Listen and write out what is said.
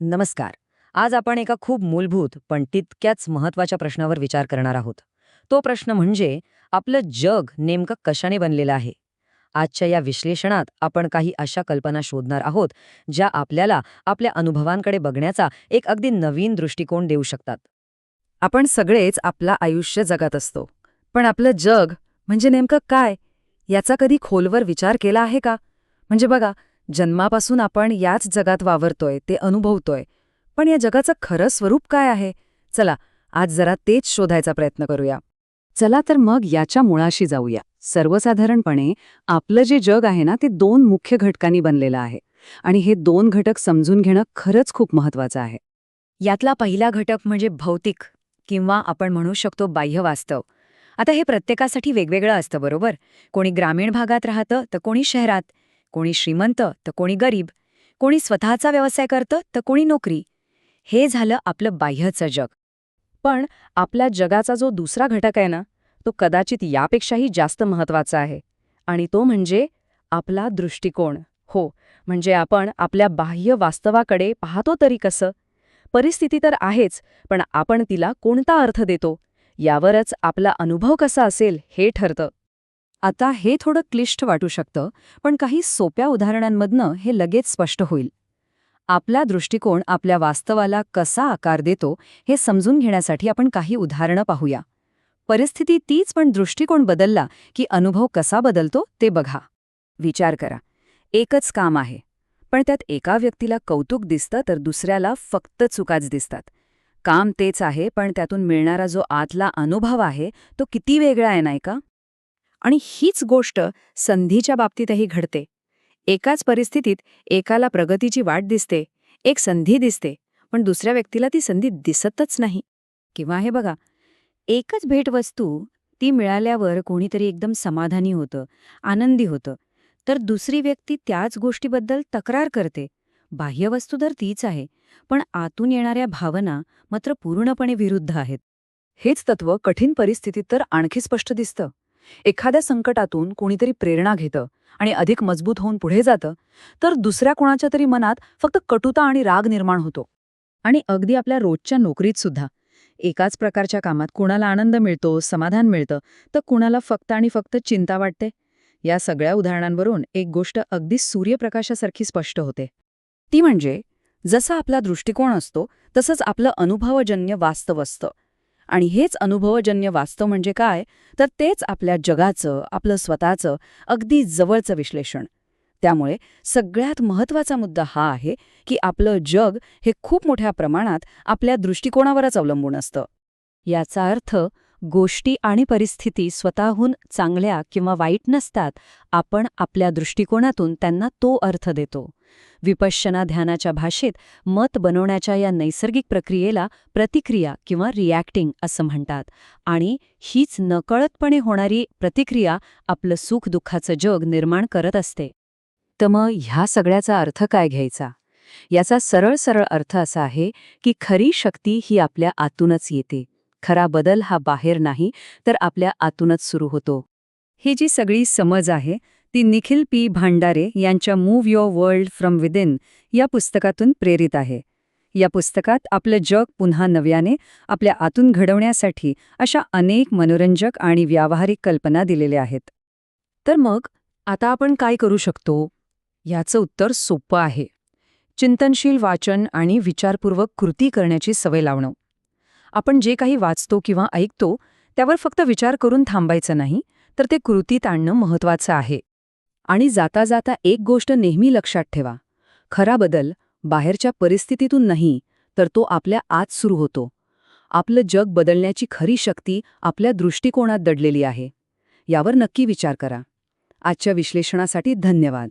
नमस्कार. आज आपण एका खूप मूलभूत पण तितक्याच महत्वाच्या प्रश्नावर विचार करणार आहोत. तो प्रश्न म्हणजे आपलं जग नेमकं कशाने बनलेलं आहे. आजच्या या विश्लेषणात आपण काही अशा कल्पना शोधणार आहोत ज्या आपल्याला आपल्या अनुभवांकडे बघण्याचा एक अगदी नवीन दृष्टिकोन देऊ शकतात. आपण सगळेच आपलं आयुष्य जगत असतो, पण आपलं जग म्हणजे नेमकं काय याचा कधी खोलवर विचार केला आहे का? म्हणजे बघा, जन्मापासून आपण याच जगात वावरतोय, ते अनुभवतोय, पण या जगाचं खरं स्वरूप काय आहे? चला, आज जरा तेच शोधायचा प्रयत्न करूया. चला तर मग याच्या मुळाशी जाऊया. सर्वसाधारणपणे आपलं जे जग आहे ना, ते दोन मुख्य घटकांनी बनलेलं आहे, आणि हे दोन घटक समजून घेणं खरंच खूप महत्वाचं आहे. यातला पहिला घटक म्हणजे भौतिक किंवा आपण म्हणू शकतो बाह्य वास्तव. आता हे प्रत्येकासाठी वेगवेगळं असतं, बरोबर? कोणी ग्रामीण भागात राहतं तर कोणी शहरात, कोणी श्रीमंत तर कोणी गरीब, कोणी स्वतःचा व्यवसाय करतं तर कोणी नोकरी. हे झालं आपलं बाह्यचं जग. पण आपल्या जगाचा जो दुसरा घटक आहे ना, तो कदाचित यापेक्षाही जास्त महत्वाचा आहे, आणि तो म्हणजे आपला दृष्टिकोन. हो, म्हणजे आपण आपल्या बाह्य वास्तवाकडे पाहतो तरी कसं. परिस्थिती तर आहेच, पण आपण तिला कोणता अर्थ देतो यावरच आपला अनुभव कसा असेल हे ठरतं. आता हे थोडं क्लिष्ट वाटू शकतं, पण काही सोप्या उदाहरणांमधनं हे लगेच स्पष्ट होईल. आपला दृष्टिकोन आपल्या वास्तवाला कसा आकार देतो हे समजून घेण्यासाठी आपण काही उदाहरणं पाहूया. परिस्थिती तीच, पण दृष्टिकोन बदलला की अनुभव कसा बदलतो ते बघा. विचार करा, एकच काम आहे, पण त्यात एका व्यक्तीला कौतुक दिसतं तर दुसऱ्याला फक्त चुकाच दिसतात. काम तेच आहे, पण त्यातून मिळणारा जो आतला अनुभव आहे तो किती वेगळा आहे, नाही का? आणि हीच गोष्ट संधीच्या बाबतीतही घडते. एकाच परिस्थितीत एकाला प्रगतीची वाट दिसते, एक संधी दिसते, पण दुसऱ्या व्यक्तीला ती संधी दिसतच नाही. किंवा हे बघा, एकच भेटवस्तू ती मिळाल्यावर कोणीतरी एकदम समाधानी होतं, आनंदी होतं, तर दुसरी व्यक्ती त्याच गोष्टीबद्दल तक्रार करते. बाह्य वस्तू तर तीच आहे, पण आतून येणाऱ्या भावना मात्र पूर्णपणे विरुद्ध आहेत. हेच तत्त्व कठीण परिस्थितीत तर आणखी स्पष्ट दिसतं. एखाद्या संकटातून कोणीतरी प्रेरणा घेतं आणि अधिक मजबूत होऊन पुढे जातं, तर दुसऱ्या कोणाच्या तरी मनात फक्त कटुता आणि राग निर्माण होतो. आणि अगदी आपल्या रोजच्या नोकरीत सुद्धा एकाच प्रकारच्या कामात कुणाला आनंद मिळतो, समाधान मिळतं, तर कुणाला फक्त आणि फक्त चिंता वाटते. या सगळ्या उदाहरणांवरून एक गोष्ट अगदी सूर्यप्रकाशासारखी स्पष्ट होते. ती म्हणजे जसा आपला दृष्टिकोन असतो तसंच आपलं अनुभवजन्य वास्तव असतं. आणि हेच अनुभवजन्य वास्तव म्हणजे काय, तर तेच आपल्या जगाचं, आपलं स्वतःचं अगदी जवळचं विश्लेषण. त्यामुळे सगळ्यात महत्त्वाचा मुद्दा हा आहे की आपलं जग हे खूप मोठ्या प्रमाणात आपल्या दृष्टिकोनावरच अवलंबून असतं. याचा अर्थ गोष्टी आणि परिस्थिती स्वतःहून चांगल्या किंवा वाईट नसतात, आपण आपल्या दृष्टिकोनातून त्यांना तो अर्थ देतो. विपश्यना ध्यानाच्या भाषेत मत बनवण्याच्या या नैसर्गिक प्रक्रियेला प्रतिक्रिया किंवा रिॲक्टिंग असं म्हणतात, आणि हीच नकळतपणे होणारी प्रतिक्रिया आपलं सुख-दुःखाचं जग निर्माण करत असते. तर मग ह्या सगळ्याचा अर्थ काय घ्यायचा? याचा सरळ सरळ अर्थ असा आहे की खरी शक्ती ही आपल्या आतूनच येते. खरा बदल हा बाहेर नाही, तर आपल्या आतूनच सुरू होतो. ही जी सगळी समज आहे ती निखिल पी भांडारे यांच्या move your world from within या पुस्तकातून प्रेरित आहे. या पुस्तकात आपलं जग पुन्हा नव्याने आपल्या आतून घडवण्यासाठी अशा अनेक मनोरंजक आणि व्यावहारिक कल्पना दिलेल्या आहेत. तर मग आता आपण काय करू शकतो? याचं उत्तर सोपं आहे. चिंतनशील वाचन आणि विचारपूर्वक कृती करण्याची सवय लावणं. आपण जे काही वाचतो किंवा ऐकतो त्यावर फक्त विचार करून थांबायचं नाही, तर ते कृतीत आणणं महत्त्वाचं आहे. आणि जाता जाता एक गोष्ट नेहमी लक्षात ठेवा, खरा बदल बाहेरच्या परिस्थितीतून नाही, तर तो आपल्या आत सुरू होतो. आपलं जग बदलण्याची खरी शक्ती आपल्या दृष्टिकोनात दडलेली आहे. यावर नक्की विचार करा. आजच्या विश्लेषणासाठी धन्यवाद.